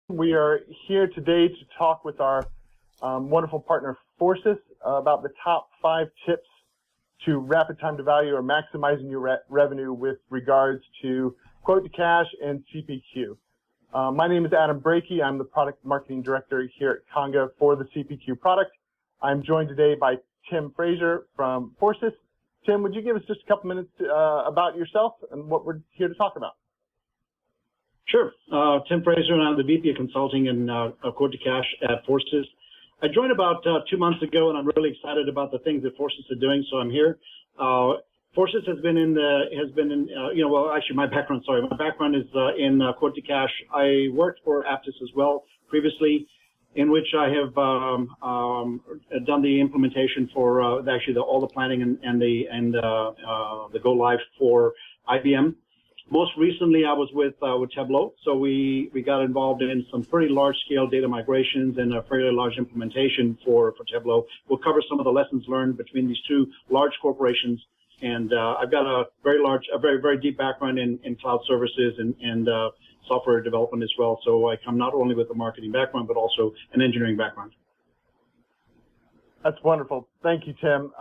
We are here today to talk with our wonderful partner Forsys about the top 5 tips to rapid time to value or maximizing your revenue with regards to quote to cash and CPQ. My name is Breakie. I'm the product marketing director here at Conga for the CPQ product. I'm joined today by Tim Fraser from Forsys. Tim, would you give us just a couple minutes about yourself and what we're here to talk about? Sure. Tim Fraser, and I'm the VP of Consulting and Quote to Cash at Forsys. I joined about 2 months ago, and I'm really excited about the things that Forsys are doing, so I'm here. Forsys has been in my background is in Quote to Cash. I worked for Apttus as well previously, in which I have done the implementation for all the planning and the go live for IBM. Most recently, I was with Tableau, so we got involved in some pretty large-scale data migrations and a fairly large implementation for Tableau. We'll cover some of the lessons learned between these two large corporations, and I've got a very deep background in cloud services and software development as well. So I come not only with a marketing background, but also an engineering background. That's wonderful. Thank you, Tim.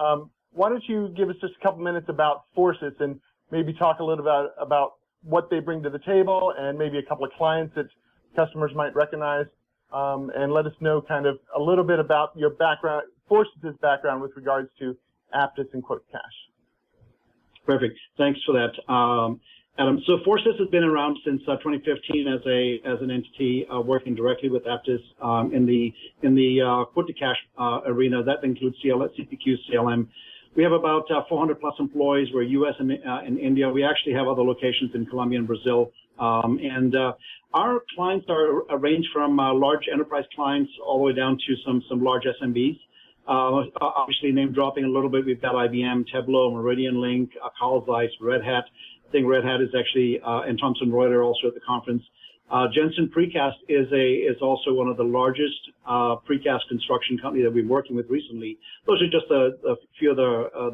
Why don't you give us just a couple minutes about Forsys and maybe talk a little bit about what they bring to the table and maybe a couple of clients that customers might recognize, and let us know kind of a little bit about your background, Forsys' background with regards to Apttus and Quote to Cash. Perfect. Thanks for that, Adam. So Forsys has been around since 2015 as an entity working directly with Apttus in the Quote to Cash arena. That includes CPQ, CLM. We have about 400 plus employees. We're U.S. and India. We actually have other locations in Colombia and Brazil. Our clients are range from large enterprise clients all the way down to some large SMBs. Obviously, name dropping a little bit, we've got IBM, Tableau, Meridian Link, Carl Zeiss, Red Hat. I think Red Hat is actually, and Thomson Reuters also at the conference. Jensen Precast is also one of the largest precast construction company that we've been working with recently. Those are just a few of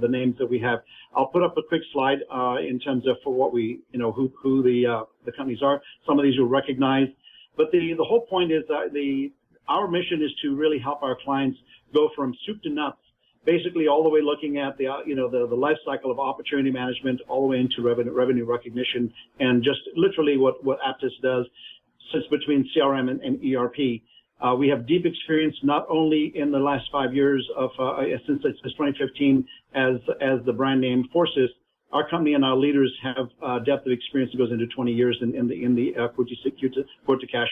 the names that we have. I'll put up a quick slide in terms of for what we, who the companies are. Some of these you'll recognize, but the whole point is our mission is to really help our clients go from soup to nuts, basically all the way looking at the life cycle of opportunity management all the way into revenue recognition, and just literally what Apttus does sits between CRM and ERP. We have deep experience not only in the last 5 years of since 2015 as the brand name Forsys. Our company and our leaders have depth of experience that goes into 20 years in the quote to cash.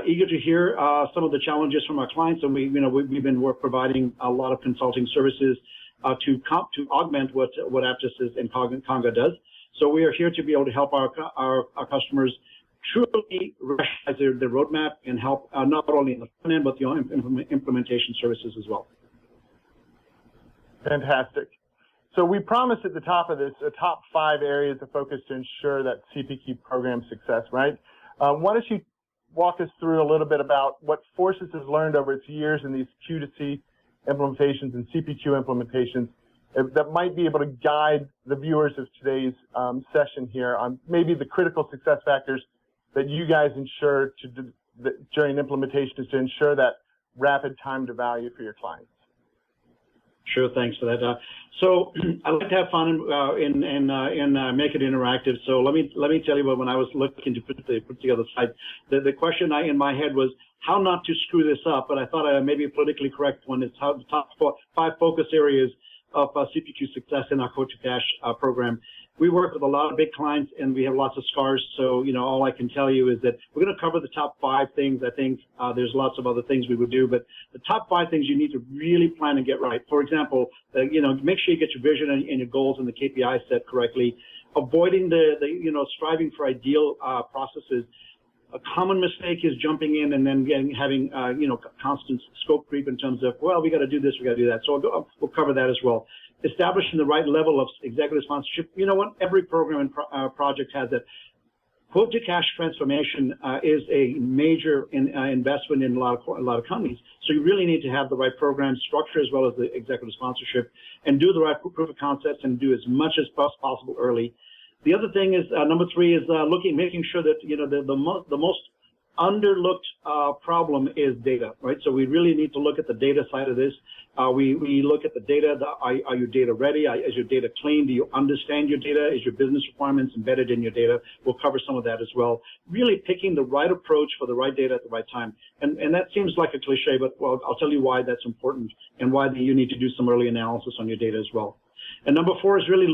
Eager to hear some of the challenges from our clients, and we've been providing a lot of consulting services to augment what Apttus and Conga does. So we are here to be able to help our customers truly rationalize their roadmap and help not only in the front end but the implementation services as well. Fantastic. So we promised at the top of this a top 5 areas of focus to ensure that CPQ program success, right? Why don't you walk us through a little bit about what Forsys has learned over its years in these Q2C implementations and CPQ implementations that might be able to guide the viewers of today's session here on maybe the critical success factors that you guys ensure during implementations to ensure that rapid time to value for your clients. Sure, thanks for that. So I like to have fun and make it interactive. So let me tell you what, when I was looking to put together the slide, the question in my head was how not to screw this up. But I thought maybe a politically correct one is how the top 5 focus areas of CPQ success in our Quote to Cash program. We work with a lot of big clients, and we have lots of scars. So, all I can tell you is that we're going to cover the top 5 things. I think there's lots of other things we would do, but the top 5 things you need to really plan and get right. For example, make sure you get your vision and your goals and the KPIs set correctly. Avoiding the striving for ideal processes. A common mistake is jumping in and then having constant scope creep in terms of, well, we got to do this, we got to do that. So we'll cover that as well. Establishing the right level of executive sponsorship. You know what? Every program and project has that. Quote to cash transformation is a major investment in a lot of companies. So you really need to have the right program structure as well as the executive sponsorship, and do the right proof of concepts and do as much as possible early. The other thing is number 3 is making sure that the most underlooked problem is data, right? So we really need to look at the data side of this. We look at the data. Are your data ready? Is your data clean? Do you understand your data? Is your business requirements embedded in your data? We'll cover some of that as well. Really picking the right approach for the right data at the right time. And that seems like a cliche, but well, I'll tell you why that's important and why you need to do some early analysis on your data as well. And number 4 is really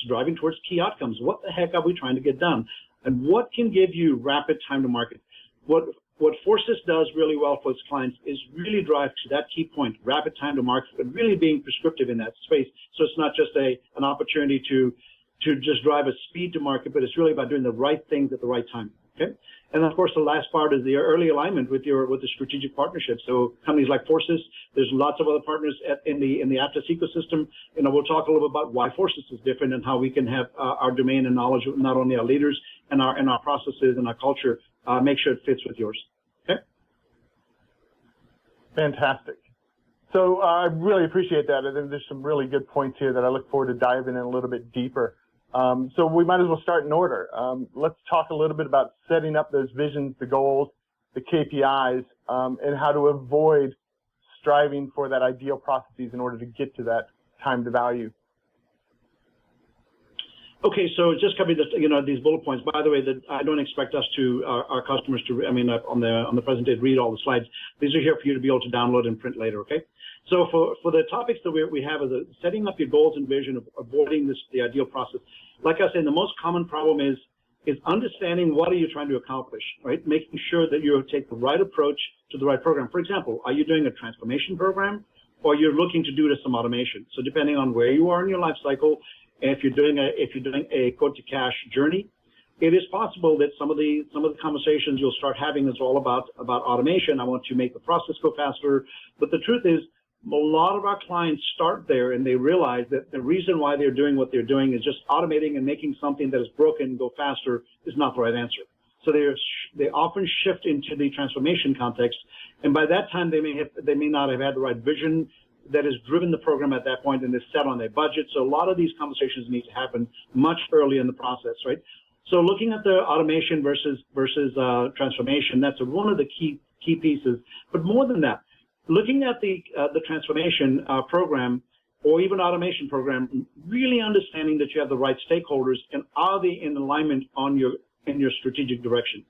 driving towards key outcomes. What the heck are we trying to get done? And what can give you rapid time to market? What Forsys does really well for its clients is really drive to that key point, rapid time to market, but really being prescriptive in that space. So it's not just an opportunity to just drive a speed to market, but it's really about doing the right things at the right time. Okay. And of course, the last part is the early alignment with the strategic partnership. So companies like Forsys, there's lots of other partners in the Apttus ecosystem. You know, we'll talk a little bit about why Forsys is different and how we can have our domain and knowledge, not only our leaders and our processes and our culture, make sure it fits with yours. Okay. Fantastic. So I really appreciate that. I think there's some really good points here that I look forward to diving in a little bit deeper. So we might as well start in order. Let's talk a little bit about setting up those visions, the goals, the KPIs, and how to avoid striving for that ideal processes in order to get to that time to value. Okay, so just covering this, these bullet points. By the way, I don't expect us to our customers to, on the presentation, read all the slides. These are here for you to be able to download and print later. Okay. So for the topics that we have is setting up your goals and vision, of avoiding the ideal process. Like I said, the most common problem is understanding what are you trying to accomplish, right? Making sure that you take the right approach to the right program. For example, are you doing a transformation program, or you're looking to do some automation? So depending on where you are in your life cycle, if you're doing a quote to cash journey, it is possible that some of the conversations you'll start having is all about automation. I want to make the process go faster. But the truth is, a lot of our clients start there and they realize that the reason why they're doing what they're doing is just automating and making something that is broken go faster is not the right answer. So they often shift into the transformation context, and by that time they may not have had the right vision that has driven the program at that point and is set on their budget. So a lot of these conversations need to happen much earlier in the process, right? So looking at the automation versus transformation, that's one of the key pieces. But more than that, looking at the transformation program or even automation program, really understanding that you have the right stakeholders and are they in alignment in your strategic direction.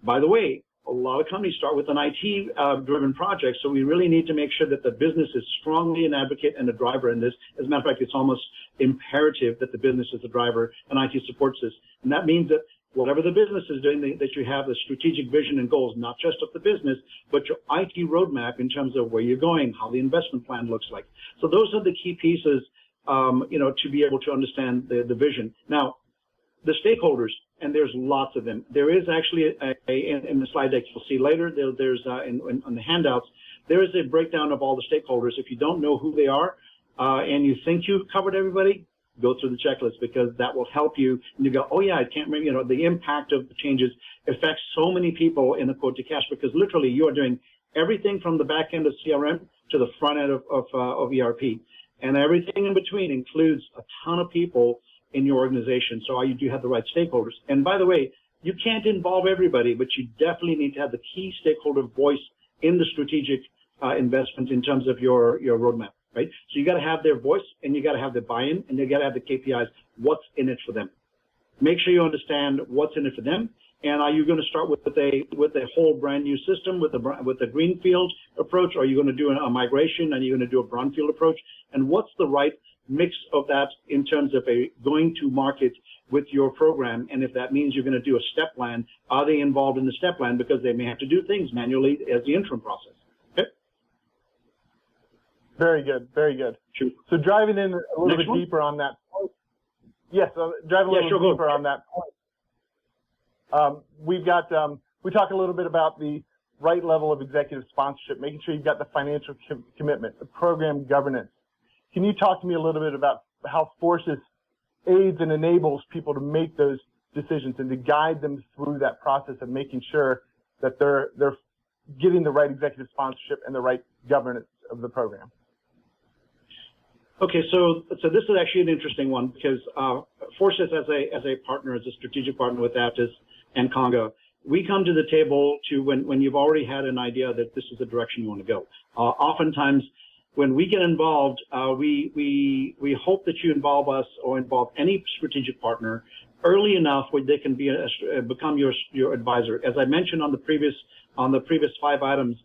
By the way, a lot of companies start with an IT-driven project, so we really need to make sure that the business is strongly an advocate and a driver in this. As a matter of fact, it's almost imperative that the business is the driver and IT supports this. And that means that whatever the business is doing, that you have the strategic vision and goals, not just of the business, but your IT roadmap in terms of where you're going, how the investment plan looks like. So those are the key pieces, to be able to understand the vision. Now, the stakeholders, and there's lots of them. There is actually in the slide deck you'll see later, there's on the handouts, there is a breakdown of all the stakeholders. If you don't know who they are, and you think you've covered everybody, go through the checklist, because that will help you. And you go, oh yeah, I can't remember, the impact of the changes affects so many people in the quote to cash, because literally you are doing everything from the back end of CRM to the front end of ERP. And everything in between includes a ton of people in your organization. So you do have the right stakeholders. And by the way, you can't involve everybody, but you definitely need to have the key stakeholder voice in the strategic investment in terms of your roadmap, right? So you got to have their voice, and you got to have the buy-in, and you got to have the KPIs. What's in it for them? Make sure you understand what's in it for them. And are you going to start with a whole brand new system with a greenfield approach? Or are you going to do a migration? Are you going to do a brownfield approach? And what's the right mix of that in terms of going to market with your program? And if that means you're going to do a step plan, are they involved in the step plan? Because they may have to do things manually as the interim process. Okay. Very good. Very good. Sure. So driving in a little bit deeper on that point. Yes, driving a little deeper on that point. We talk a little bit about the right level of executive sponsorship, making sure you've got the financial commitment, the program governance. Can you talk to me a little bit about how Forsys aids and enables people to make those decisions and to guide them through that process of making sure that they're getting the right executive sponsorship and the right governance of the program? Okay, so this is actually an interesting one, because Forsys as a partner, as a strategic partner with Apttus and Conga, we come to the table to when you've already had an idea that this is the direction you want to go. Oftentimes, when we get involved, we hope that you involve us or involve any strategic partner early enough where they can become your advisor. As I mentioned on the previous 5 items,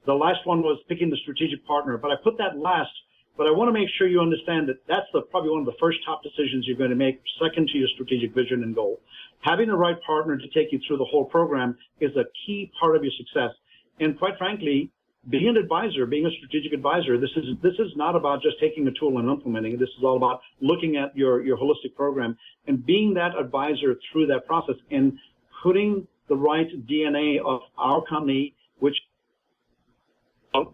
the last one was picking the strategic partner, but I put that last. But I want to make sure you understand that that's probably one of the first top decisions you're going to make, second to your strategic vision and goal. Having the right partner to take you through the whole program is a key part of your success. And quite frankly, being an advisor, being a strategic advisor, this is not about just taking a tool and implementing it. This is all about looking at your holistic program and being that advisor through that process and putting the right DNA of our company, which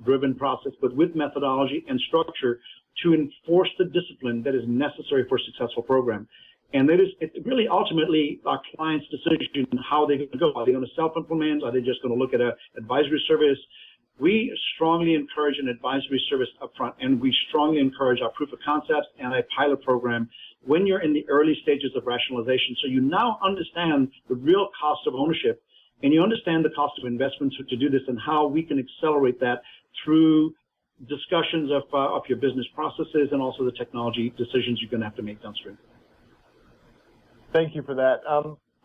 driven process, but with methodology and structure to enforce the discipline that is necessary for a successful program. And it's really ultimately our client's decision how they're going to go. Are they going to self-implement? Are they just going to look at an advisory service? We strongly encourage an advisory service upfront, and we strongly encourage our proof of concepts and a pilot program when you're in the early stages of rationalization. So you now understand the real cost of ownership, and you understand the cost of investments to do this and how we can accelerate that through discussions of your business processes and also the technology decisions you're going to have to make downstream. Thank you for that.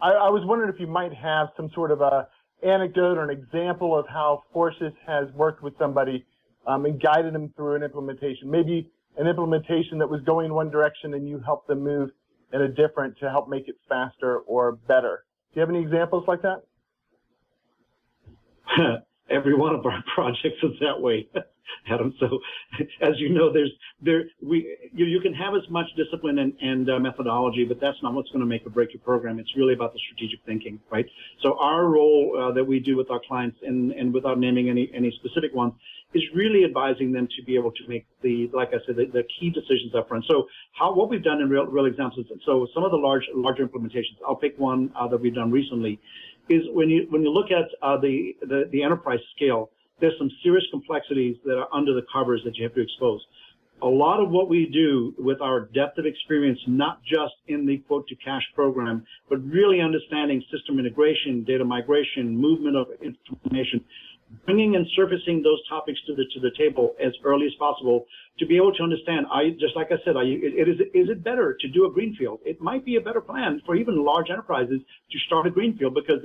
I was wondering if you might have some sort of a anecdote or an example of how Forsys has worked with somebody and guided them through an implementation. Maybe an implementation that was going one direction and you helped them move in a different to help make it faster or better. Do you have any examples like that? Every one of our projects is that way, Adam. So, as you know, you can have as much discipline and methodology, but that's not what's going to make or break your program. It's really about the strategic thinking, right? So our role that we do with our clients, and without naming any specific ones, is really advising them to be able to make like I said, the key decisions up front. So what we've done in real examples. So some of the larger implementations. I'll pick one that we've done recently. Is when you look at the enterprise scale, there's some serious complexities that are under the covers that you have to expose. A lot of what we do with our depth of experience, not just in the quote to cash program, but really understanding system integration, data migration, movement of information, bringing and surfacing those topics to the table as early as possible to be able to understand, just like I said, is it better to do a greenfield? It might be a better plan for even large enterprises to start a greenfield, because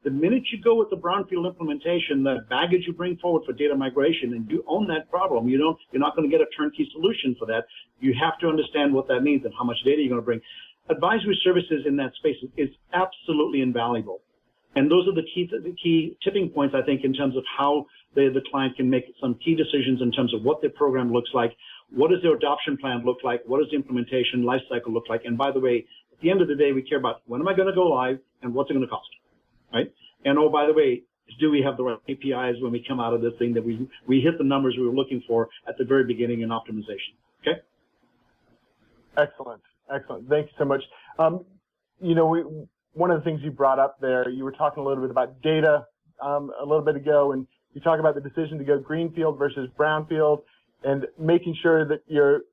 the minute you go with the brownfield implementation, the baggage you bring forward for data migration, and you own that problem, you're not going to get a turnkey solution for that. You have to understand what that means and how much data you're going to bring. Advisory services in that space is absolutely invaluable. And those are the key tipping points, I think, in terms of how the client can make some key decisions in terms of what their program looks like, what does their adoption plan look like, what does the implementation life cycle look like. And by the way, at the end of the day, we care about when am I going to go live and what's it going to cost, right? And oh, by the way, do we have the right KPIs when we come out of this thing that we hit the numbers we were looking for at the very beginning in optimization, okay? Excellent, excellent. Thank you so much. One of the things you brought up there, you were talking a little bit about data a little bit ago, and you talk about the decision to go greenfield versus brownfield, and making sure that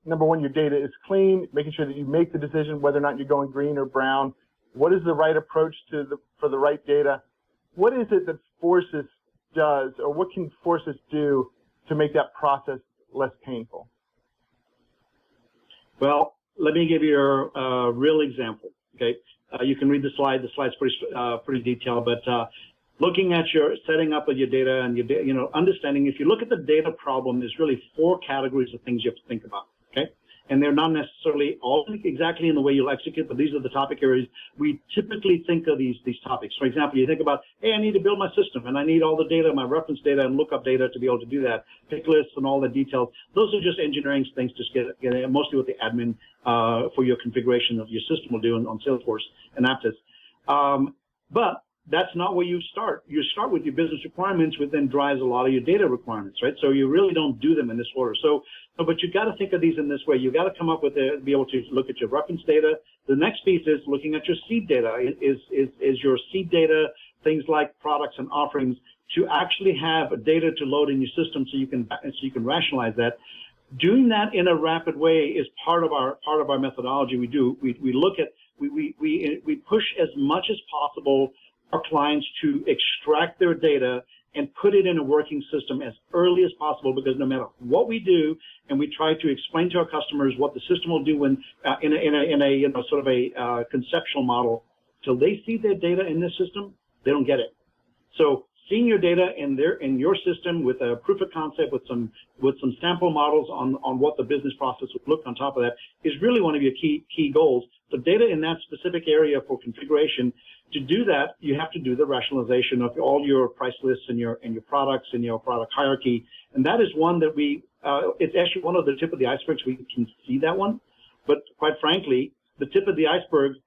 number one, your data is clean, making sure that you make the decision whether or not you're going green or brown. What is the right approach for the right data? What is it that Forsys does, or what can Forsys do to make that process less painful? Well, let me give you a real example, okay? You can read the slide. The slide's pretty detailed, but looking at your setting up of your data and understanding, if you look at the data problem, there's really 4 categories of things you have to think about, okay? And they're not necessarily all exactly in the way you'll execute, but these are the topic areas we typically think of these topics. For example, you think about, hey, I need to build my system, and I need all the data, my reference data and lookup data to be able to do that, pick lists and all the details. Those are just engineering things to get mostly what the admin for your configuration of your system will do on Salesforce and Apttus. But that's not where you start. You start with your business requirements, which then drives a lot of your data requirements, right? So you really don't do them in this order. But you got to think of these in this way. You got to come up with be able to look at your reference data. The next piece is looking at your seed data. Is your seed data things like products and offerings to actually have data to load in your system so you can rationalize that. Doing that in a rapid way is part of our methodology. We look at we push as much as possible our clients to extract their data and put it in a working system as early as possible, because no matter what we do, and we try to explain to our customers what the system will do when in a sort of a conceptual model, till they see their data in this system, they don't get it. So seeing your data in your system with a proof of concept, with some sample models on what the business process would look on top of that, is really one of your key goals. The data in that specific area for configuration. To do that, you have to do the rationalization of all your price lists and your products and your product hierarchy. And that is one that it's actually one of the tip of the icebergs. We can see that one, but quite frankly, the tip of the iceberg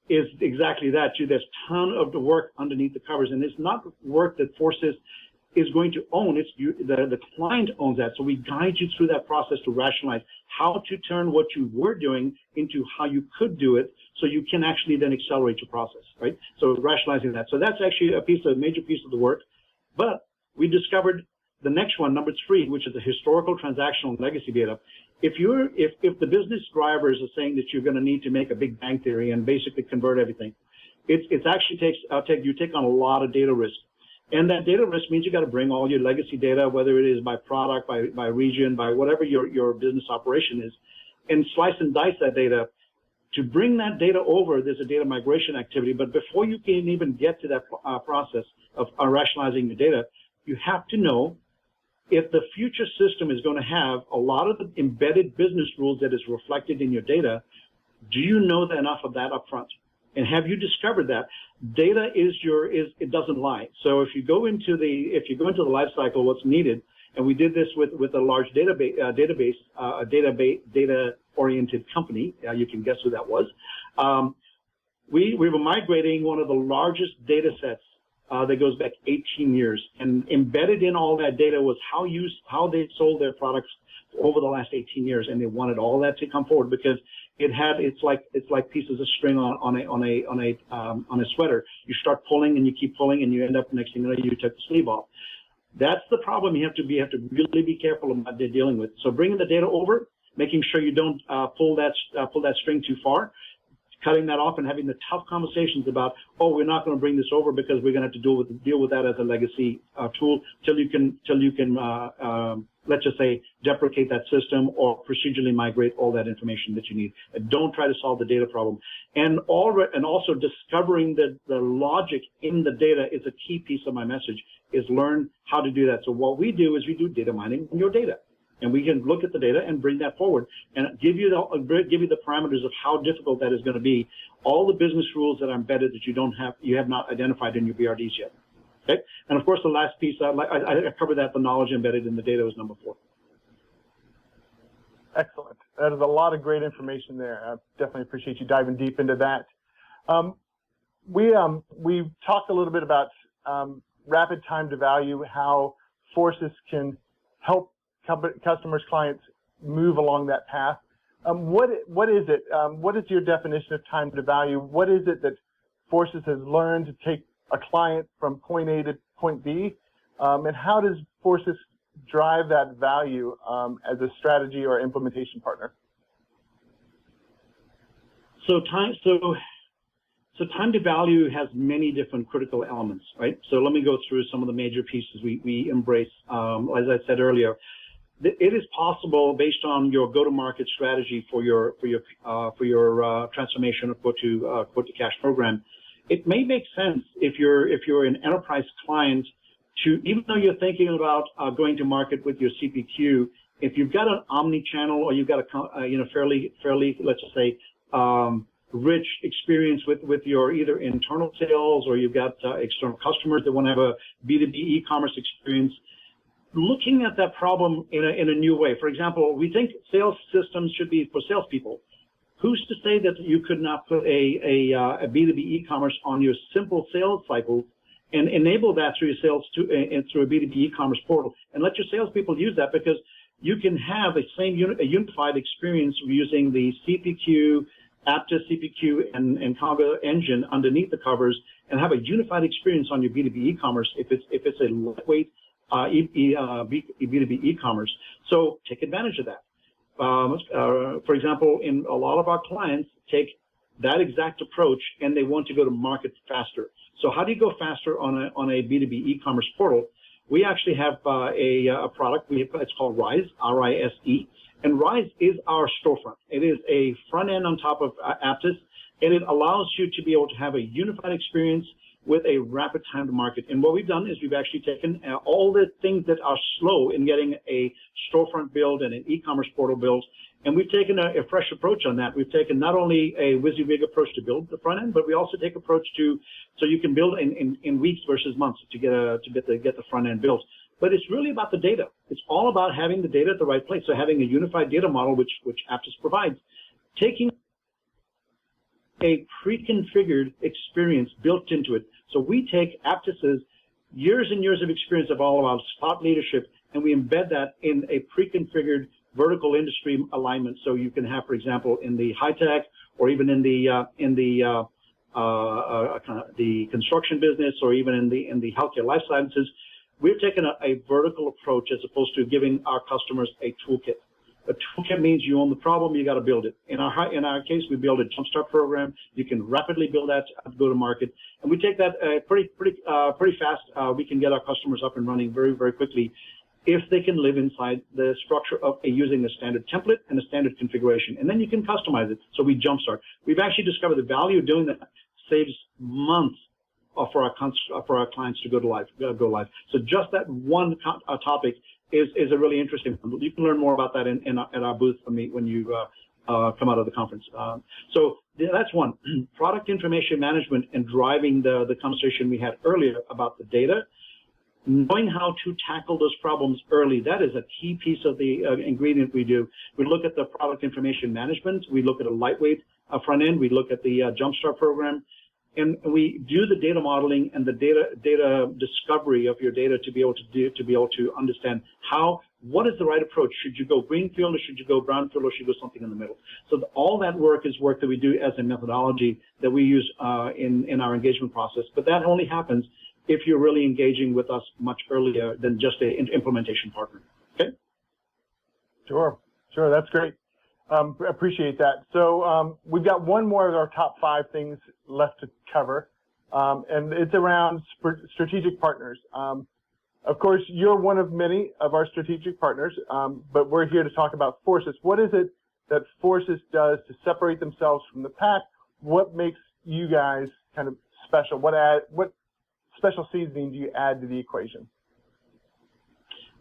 is exactly that too. There's a ton of the work underneath the covers, and it's not work that Forsys is going to own. It's the client owns that. So we guide you through that process to rationalize how to turn what you were doing into how you could do it, so you can actually then accelerate your process, right? So rationalizing that. So that's actually a major piece of the work. But we discovered the next one, number 3, which is the historical transactional legacy data. If the business drivers are saying that you're going to need to make a big bang theory and basically convert everything, it actually you take on a lot of data risk. And that data risk means you got to bring all your legacy data, whether it is by product, by region, by whatever your business operation is, and slice and dice that data. To bring that data over, there's a data migration activity. But before you can even get to that process of rationalizing the data, you have to know if the future system is going to have a lot of the embedded business rules that is reflected in your data. Do you know enough of that up front? And have you discovered that data it doesn't lie? So if you go into the life cycle, what's needed, and we did this with a large data-oriented company. You can guess who that was. We were migrating one of the largest data sets that goes back 18 years, and embedded in all that data was how they sold their products over the last 18 years, and they wanted all that to come forward because it's like pieces of string on a sweater. You start pulling and you keep pulling, and you end up, next thing you know, you took the sleeve off. That's the problem you have to really be careful about dealing with. So bringing the data over, making sure you don't pull that string too far, cutting that off, and having the tough conversations about, oh, we're not going to bring this over because we're going to have to deal with that as a legacy tool till you can let's just say deprecate that system or procedurally migrate all that information that you need. And don't try to solve the data problem. And also discovering the logic in the data is a key piece of my message, is learn how to do that. So what we do is we do data mining on your data. And we can look at the data and bring that forward and give you the parameters of how difficult that is going to be. All the business rules that are embedded that you have not identified in your BRDs yet. Okay, and of course the last piece I covered that the knowledge embedded in the data was number 4. Excellent. That is a lot of great information there. I definitely appreciate you diving deep into that. We talked a little bit about rapid time to value, how Forsys can help customers, clients move along that path. What is it? What is your definition of time to value? What is it that Forsys has learned to take a client from point A to point B? And how does Forsys drive that value as a strategy or implementation partner? So time to value has many different critical elements, right? So let me go through some of the major pieces we embrace. As I said earlier, it is possible, based on your go-to-market strategy for your transformation of quote-to-cash program, it may make sense if you're an enterprise client to, even though you're thinking about going to market with your CPQ, if you've got an omni-channel or you've got a fairly let's just say rich experience with your either internal sales, or you've got external customers that want to have a B2B e-commerce experience, looking at that problem in a new way. For example, we think sales systems should be for salespeople. Who's to say that you could not put a B2B e-commerce on your simple sales cycle and enable that through your sales through a B2B e-commerce portal, and let your salespeople use that, because you can have a unified experience using the CPQ, Apttus CPQ, and Conga engine underneath the covers, and have a unified experience on your B2B e-commerce if it's a lightweight B2B e-commerce. So take advantage of that. For example, in a lot of our clients take that exact approach, and they want to go to market faster. So how do you go faster on a B2B e-commerce portal? We actually have a product. It's called Rise, R-I-S-E, and Rise is our storefront. It is a front end on top of Apttus, and it allows you to be able to have a unified experience with a rapid time to market. And what we've done is we've actually taken all the things that are slow in getting a storefront build and an e-commerce portal build, and we've taken a fresh approach on that. We've taken not only a WYSIWYG approach to build the front end, but we also take approach to, so you can build in weeks versus months to get the front end built. But it's really about the data. It's all about having the data at the right place. So having a unified data model, which Apttus provides, taking a pre-configured experience built into it. So we take Apttus's years and years of experience of all of our thought leadership, and we embed that in a pre-configured vertical industry alignment. So you can have, for example, in the high tech, or even in the construction business, or even in the healthcare life sciences, we've taken a vertical approach as opposed to giving our customers a toolkit. A toolkit means you own the problem, you got to build it. In our case, we build a jumpstart program. You can rapidly build that to go to market, and we take that pretty fast. We can get our customers up and running very, very quickly if they can live inside the structure of using a standard template and a standard configuration, and then you can customize it. So we jumpstart. We've actually discovered the value of doing that saves months for our clients to go live. So just that one topic is a really interesting one. You can learn more about that at our booth when you come out of the conference. So that's one. Product information management and driving the conversation we had earlier about the data. Knowing how to tackle those problems early, that is a key piece of the ingredient we do. We look at the product information management. We look at a lightweight front end. We look at the Jumpstart program. And we do the data modeling and the data discovery of your data to be able to understand what is the right approach. Should you go greenfield, or should you go brownfield, or should you go something in the middle? So all that work is work that we do as a methodology that we use in our engagement process. But that only happens if you're really engaging with us much earlier than just an implementation partner. Okay? Sure, that's great. Appreciate that. So we've got one more of our top 5 things left to cover, and it's around strategic partners. Of course, you're one of many of our strategic partners, but we're here to talk about Forsys. What is it that Forsys does to separate themselves from the pack? What makes you guys kind of special? What special seasoning do you add to the equation?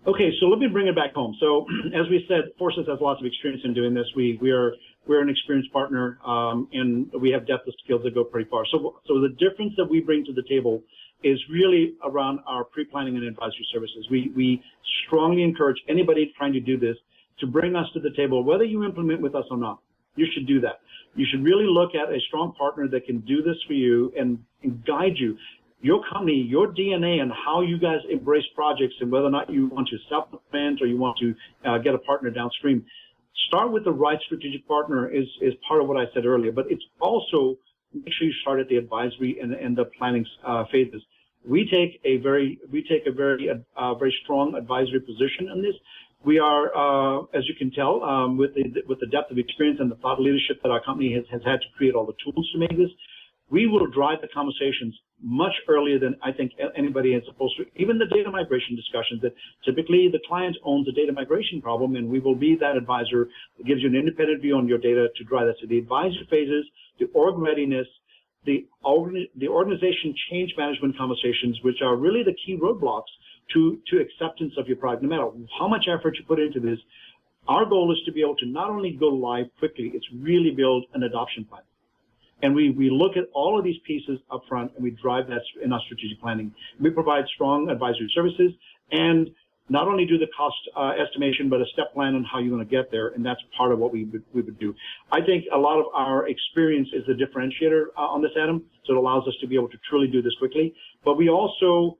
Okay, so let me bring it back home. So as we said, Forsys has lots of experience in doing this. We're an experienced partner, and we have depth of skills that go pretty far. So the difference that we bring to the table is really around our pre-planning and advisory services. We strongly encourage anybody trying to do this to bring us to the table, whether you implement with us or not. You should do that. You should really look at a strong partner that can do this for you and guide you. Your company, your DNA, and how you guys embrace projects, and whether or not you want to self-implement or you want to get a partner downstream. Start with the right strategic partner is part of what I said earlier, but it's also make sure you start at the advisory and the planning phases. We take a very strong advisory position in this. We are, as you can tell, with the depth of experience and the thought leadership that our company has had to create all the tools to make this, we will drive the conversations much earlier than I think anybody is supposed to. Even the data migration discussions, that typically the client owns a data migration problem, and we will be that advisor that gives you an independent view on your data to drive that. So the advisory phases, the org readiness, the organization change management conversations, which are really the key roadblocks to acceptance of your product. No matter how much effort you put into this, our goal is to be able to not only go live quickly, it's really build an adoption plan. And we look at all of these pieces up front, and we drive that in our strategic planning. We provide strong advisory services, and not only do the cost estimation, but a step plan on how you're going to get there, and that's part of what we would do. I think a lot of our experience is the differentiator on this, Adam, so it allows us to be able to truly do this quickly. But we also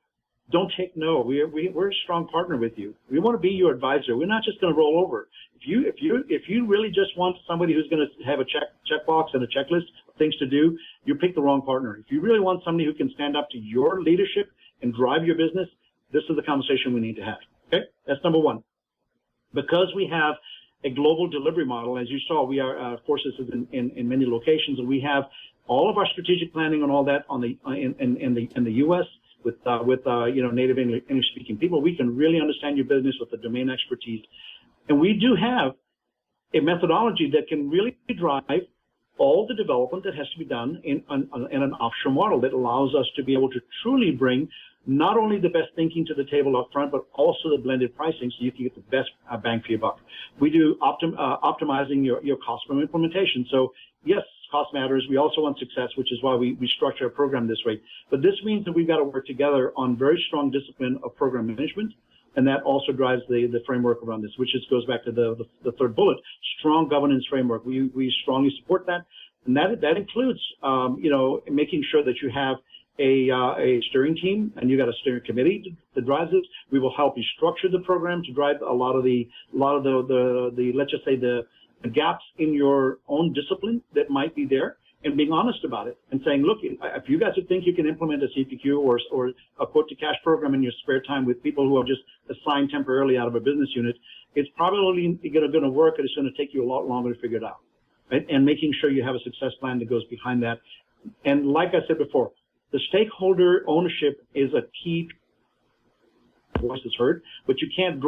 don't take no. We're a strong partner with you. We want to be your advisor. We're not just going to roll over. If you really just want somebody who's going to have a checkbox and a checklist of things to do, you pick the wrong partner. If you really want somebody who can stand up to your leadership and drive your business, this is the conversation we need to have. Okay, that's number one. Because we have a global delivery model. As you saw, we are Forsys is in many locations, and we have all of our strategic planning and all that on in the U.S. with native English speaking people. We can really understand your business with the domain expertise, and we do have a methodology that can really drive all the development that has to be done in an offshore model that allows us to be able to truly bring not only the best thinking to the table up front, but also the blended pricing so you can get the best bang for your buck. We do optimizing your cost from implementation. So yes, cost matters. We also want success, which is why we structure a program this way. But this means that we've got to work together on very strong discipline of program management. And that also drives the framework around this, which just goes back to the third bullet, strong governance framework. We strongly support that. And that includes, making sure that you have a steering team, and you got a steering committee that drives this. We will help you structure the program to drive a lot of the let's just say the gaps in your own discipline that might be there, and being honest about it and saying, look, if you guys think you can implement a CPQ or a quote to cash program in your spare time with people who are just assigned temporarily out of a business unit, it's probably going to work, and it's going to take you a lot longer to figure it out. Right? And making sure you have a success plan that goes behind that. And like I said before, the stakeholder ownership is a key voice is heard, but you can't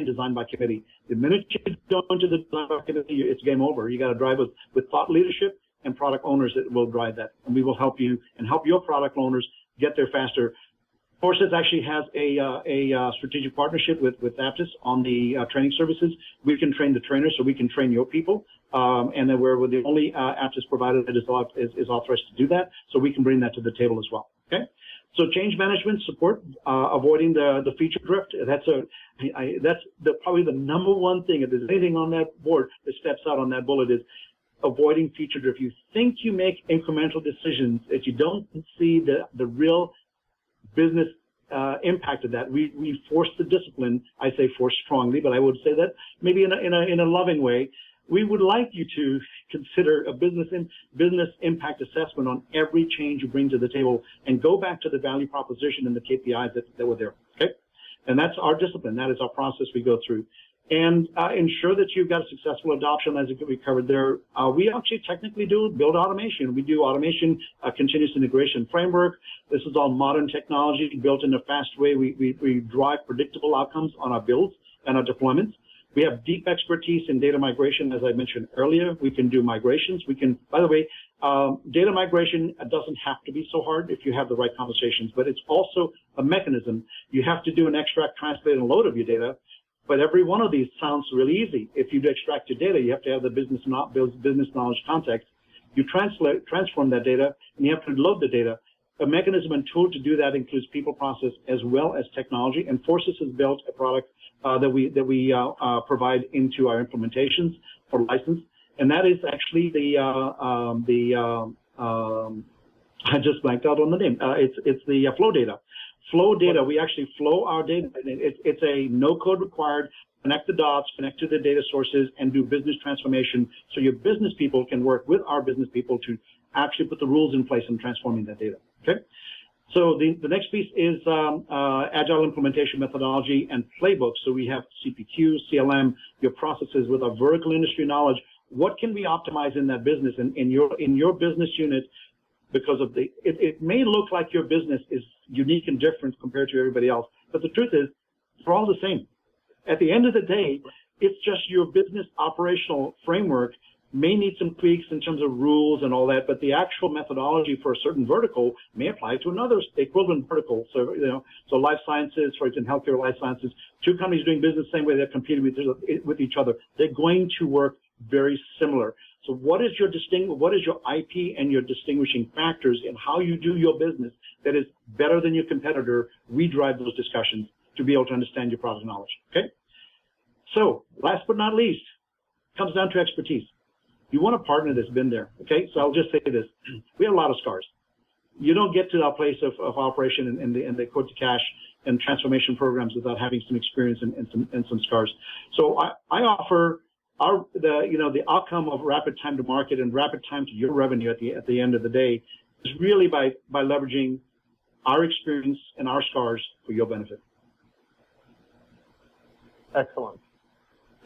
design by committee. The minute you go into the design by committee, it's game over. You got to drive with thought leadership and product owners that will drive that. And we will help you and help your product owners get there faster. Forsys actually has a strategic partnership with Apttus on the training services. We can train the trainers, so we can train your people. And then we're the only Apttus provider that is authorized to do that, so we can bring that to the table as well. Okay. So change management support, avoiding the feature drift. That's probably the number one thing. If there's anything on that board that steps out on that bullet, is avoiding feature drift. You think you make incremental decisions that you don't see the real business impact of that. We force the discipline. I say force strongly, but I would say that maybe in a loving way. We would like you to consider a business impact assessment on every change you bring to the table, and go back to the value proposition and the KPIs that were there. Okay, and that's our discipline. That is our process we go through, and ensure that you've got a successful adoption, as we covered there. We actually technically do build automation. We do automation, continuous integration framework. This is all modern technology built in a fast way. We drive predictable outcomes on our builds and our deployments. We have deep expertise in data migration, as I mentioned earlier. We can do migrations. By the way, data migration doesn't have to be so hard if you have the right conversations, but it's also a mechanism. You have to do an extract, translate, and load of your data. But every one of these sounds really easy. If you extract your data, you have to have the business knowledge context. You transform that data, and you have to load the data. A mechanism and tool to do that includes people, process, as well as technology. And Forsys has built a product that we provide into our implementations for license, and that is actually I just blanked out on the name. It's the flow data. Flow data. We actually flow our data. It's a no code required. Connect the dots, connect to the data sources, and do business transformation. So your business people can work with our business people to actually put the rules in place in transforming that data. Okay. So the next piece is agile implementation methodology and playbooks. So we have CPQ, CLM, your processes with our vertical industry knowledge. What can we optimize in that business and in your business unit? Because of it may look like your business is unique and different compared to everybody else, but the truth is, we're all the same. At the end of the day, it's just your business operational framework may need some tweaks in terms of rules and all that, but the actual methodology for a certain vertical may apply to another equivalent vertical. So, so life sciences, for example, healthcare life sciences, two companies doing business the same way, they're competing with each other. They're going to work very similar. So what is your IP and your distinguishing factors in how you do your business that is better than your competitor? We drive those discussions to be able to understand your product knowledge. Okay. So last but not least, comes down to expertise. You want a partner that's been there, okay? So I'll just say this. We have a lot of scars. You don't get to our place of operation and the quote to cash and transformation programs without having some experience and some scars. So I offer the outcome of rapid time to market and rapid time to your revenue at the end of the day is really by leveraging our experience and our scars for your benefit. Excellent.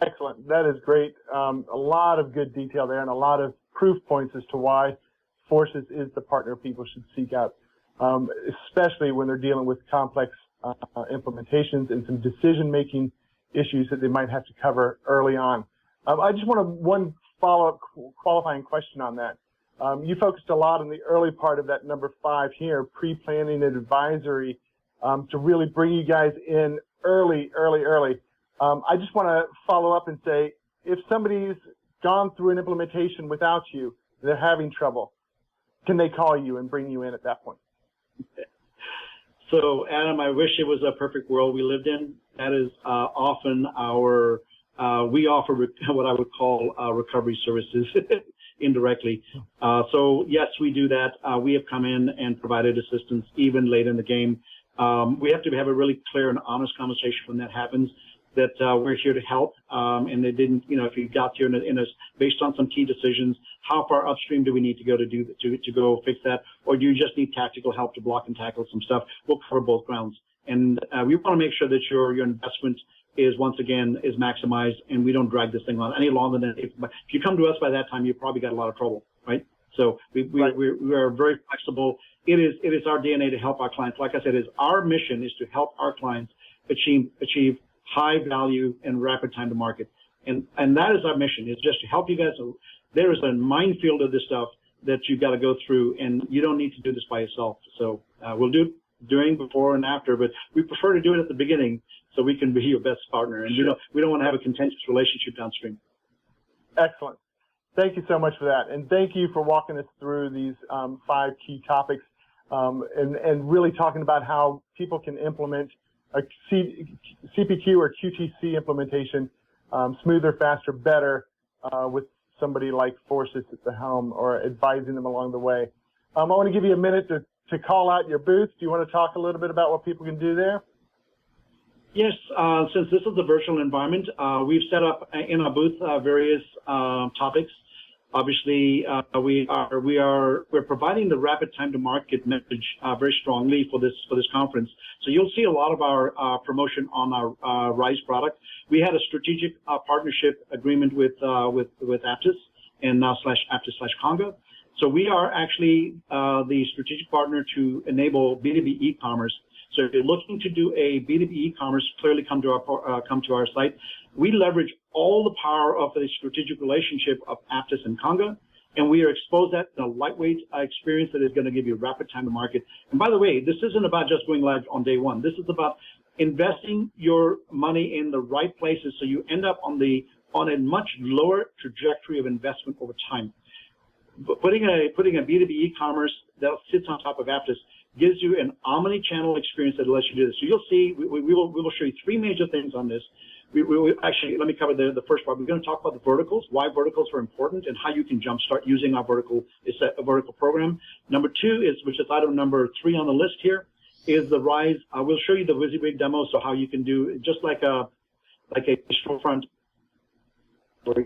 Excellent. That is great. A lot of good detail there and a lot of proof points as to why Forsys is the partner people should seek out, especially when they're dealing with complex implementations and some decision-making issues that they might have to cover early on. I just want one follow-up qualifying question on that. You focused a lot on the early part of that number 5 here, pre-planning and advisory, to really bring you guys in early. I just want to follow up and say, if somebody's gone through an implementation without you, they're having trouble, can they call you and bring you in at that point? So, Adam, I wish it was a perfect world we lived in. That is often our, we offer what I would call recovery services indirectly. So, yes, we do that. We have come in and provided assistance even late in the game. We have to have a really clear and honest conversation when that happens, that we're here to help, and they didn't, if you got here based on some key decisions, how far upstream do we need to go to go fix that, or do you just need tactical help to block and tackle some stuff? We'll cover both grounds, and we want to make sure that your investment is once again is maximized, and we don't drag this thing on any longer than if you come to us by that time, you probably got a lot of trouble, right? So we are very flexible. It is our DNA to help our clients. Like I said, our mission is to help our clients achieve high value and rapid time to market. And that is our mission, is just to help you guys. There is a minefield of this stuff that you've got to go through, and you don't need to do this by yourself. So we'll do it during, before, and after, but we prefer to do it at the beginning so we can be your best partner. And we don't want to have a contentious relationship downstream. Excellent. Thank you so much for that. And thank you for walking us through these 5 key topics and really talking about how people can implement a CPQ or QTC implementation smoother, faster, better with somebody like Forsys at the helm or advising them along the way. I want to give you a minute to call out your booth. Do you want to talk a little bit about what people can do there? Yes, since this is a virtual environment, we've set up in our booth various topics. Obviously, we're providing the rapid time to market message very strongly for this conference. So you'll see a lot of our promotion on our Rise product. We had a strategic partnership agreement with Apttus and now /Apttus /Conga. So we are actually the strategic partner to enable B2B e-commerce. So if you're looking to do a B2B e-commerce, clearly come to our site. We leverage all the power of the strategic relationship of Apttus and Conga, and we are exposed that in a lightweight experience that is going to give you rapid time to market. And by the way, this isn't about just going live on day one. This is about investing your money in the right places so you end up on a much lower trajectory of investment over time. But putting a B2B e-commerce that sits on top of Apttus gives you an omni-channel experience that lets you do this. So you'll see, we will show you 3 major things on this. Actually, let me cover the first part. We're going to talk about the verticals, why verticals are important, and how you can jumpstart using our vertical program. Number 2 which is item number 3 on the list here, is the Rise. We'll show you the WYSIWYG demo, so how you can do just like a storefront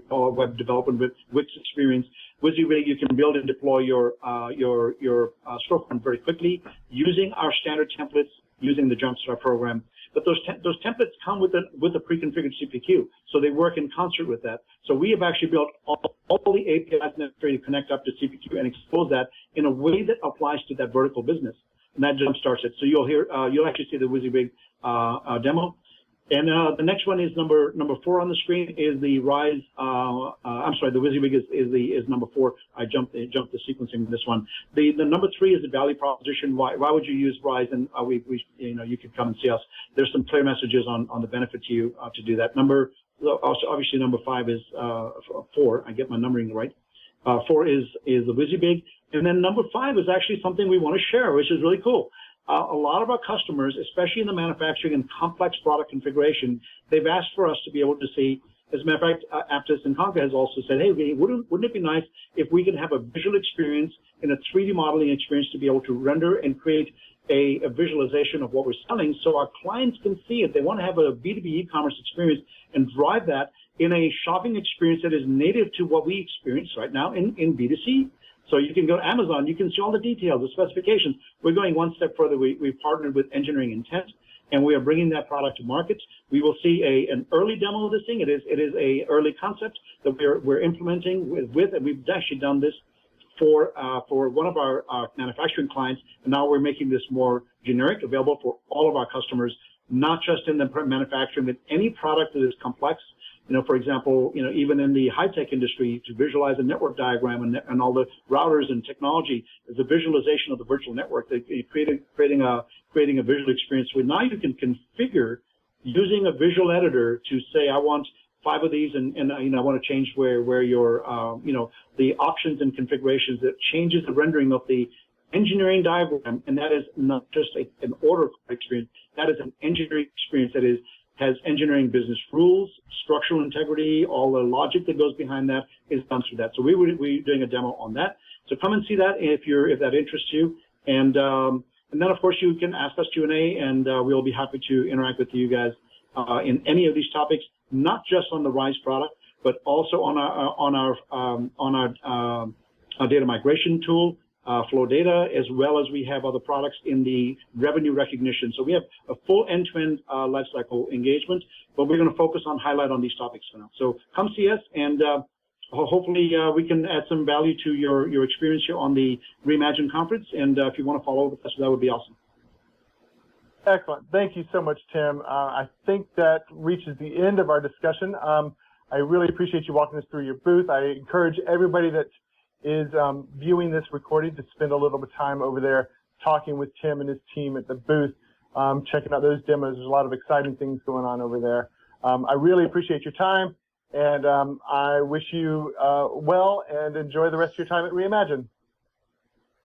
or web development with Wix experience. WYSIWYG, you can build and deploy your storefront very quickly using our standard templates, using the Jumpstart program. But those templates come with a pre-configured CPQ, so they work in concert with that. So we have actually built all the APIs necessary to connect up to CPQ and expose that in a way that applies to that vertical business, and that jumpstarts it. So you'll actually see the WYSIWYG demo. And the next one is number 4 on the screen is the Rise. I'm sorry, the WYSIWYG is number 4. I jumped the sequencing in this one. The number 3 is the value proposition. Why would you use Rise? And you could come and see us. There's some clear messages on the benefit to you to do that. Obviously number 5 is 4. I get my numbering right. 4 is the WYSIWYG, and then number 5 is actually something we want to share, which is really cool. A lot of our customers, especially in the manufacturing and complex product configuration, they've asked for us to be able to see. As a matter of fact, Apttus and Conga has also said, hey, wouldn't it be nice if we could have a visual experience and a 3D modeling experience to be able to render and create a visualization of what we're selling so our clients can see it. They want to have a B2B e-commerce experience and drive that in a shopping experience that is native to what we experience right now in B2C. So you can go to Amazon, you can see all the details, the specifications. We're going one step further. We've partnered with Engineering Intent, and we are bringing that product to market. We will see an early demo of this thing. It is a early concept that we're implementing with, and we've actually done this for one of our manufacturing clients, and now we're making this more generic, available for all of our customers, not just in the manufacturing, but any product that is complex. For example, even in the high-tech industry, to visualize a network diagram and all the routers and technology is a visualization of the virtual network, creating a visual experience where now you can configure using a visual editor to say, I want 5 of these, and I want to change where your the options and configurations that changes the rendering of the engineering diagram, and that is not just an order experience. That is an engineering experience that has engineering business rules, structural integrity, all the logic that goes behind that is done through that. So we're doing a demo on that. So come and see that if that interests you, and then of course you can ask us Q&A, and we'll be happy to interact with you guys in any of these topics, not just on the RISE product, but also on our data migration tool, Flow Data, as well as we have other products in the revenue recognition. So we have a full end-to-end lifecycle engagement, but we're going to focus on highlight on these topics for now. So come see us, and hopefully we can add some value to your experience here on the Reimagine conference. And if you want to follow with us, that would be awesome. Excellent. Thank you so much, Tim. I think that reaches the end of our discussion. I really appreciate you walking us through your booth. I encourage everybody that is viewing this recording to spend a little bit of time over there talking with Tim and his team at the booth, checking out those demos. There's a lot of exciting things going on over there. I really appreciate your time, and I wish you well, and enjoy the rest of your time at Reimagine.